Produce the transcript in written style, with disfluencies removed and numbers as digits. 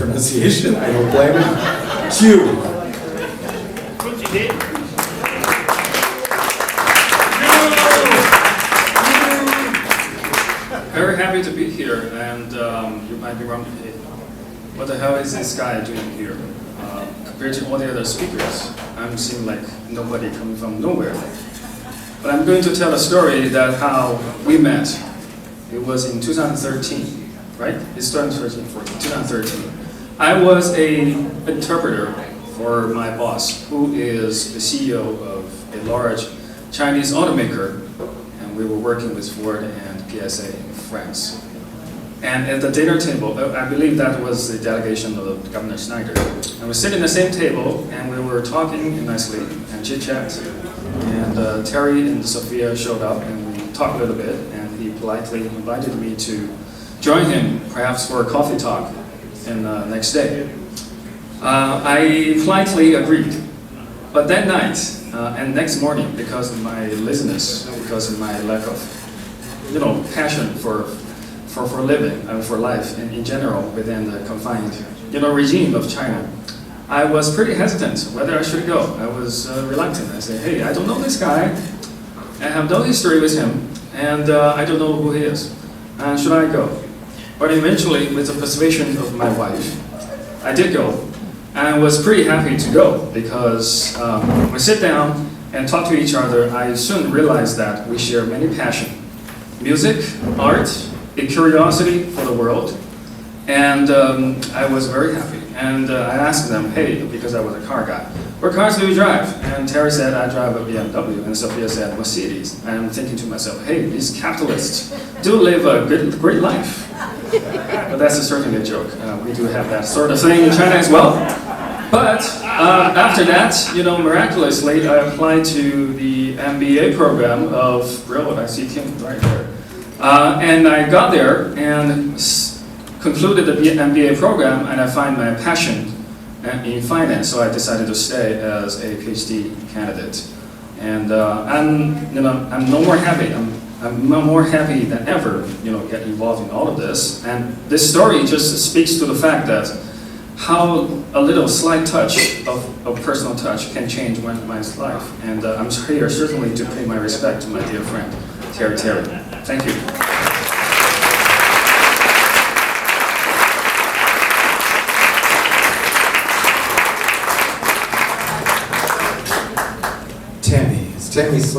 pronunciation. I don't blame him. Q. Very happy to be here, and you might be wondering, hey, what the hell is this guy doing here? Compared to all the other speakers, I'm seeing like nobody coming from nowhere. But I'm going to tell a story that how we met. It was in 2013, right? It's 2013, 2013. I was an interpreter for my boss, who is the CEO of a large Chinese automaker, and we were working with Ford and PSA in France. And at the dinner table, I believe that was the delegation of Governor Schneider. And we sit in the same table, and we were talking nicely and chit-chat. And Terry and Sophia showed up, and we talked a little bit, and he politely invited me to join him, perhaps for a coffee talk, and next day. I politely agreed. But that night, and next morning, because of my laziness, because of my lack of, passion for living and for life in general within the confined, regime of China, I was pretty hesitant whether I should go. I was reluctant. I said, hey, I don't know this guy. I have no history with him, and I don't know who he is. Should I go? But eventually, with the persuasion of my wife, I did go. And I was pretty happy to go because when we sit down and talk to each other, I soon realized that we share many passions. Music, art, a curiosity for the world, and I was very happy. And I asked them, hey, because I was a car guy, what cars do you drive? And Terry said, I drive a BMW, and Sophia said, Mercedes. And I'm thinking to myself, hey, these capitalists do live a great life. But that's certainly a joke. We do have that sort of thing in China as well. But after that, miraculously, I applied to the MBA program of Broad. I see Kim right there. And I got there and concluded the MBA program, and I find my passion in finance, so I decided to stay as a PhD candidate. And I'm no more happy. I'm more happy than ever, get involved in all of this. And this story just speaks to the fact that how a little slight touch of personal touch can change one's life. And I'm here certainly to pay my respect to my dear friend, Terry. Thank you. Tammy. Is Tammy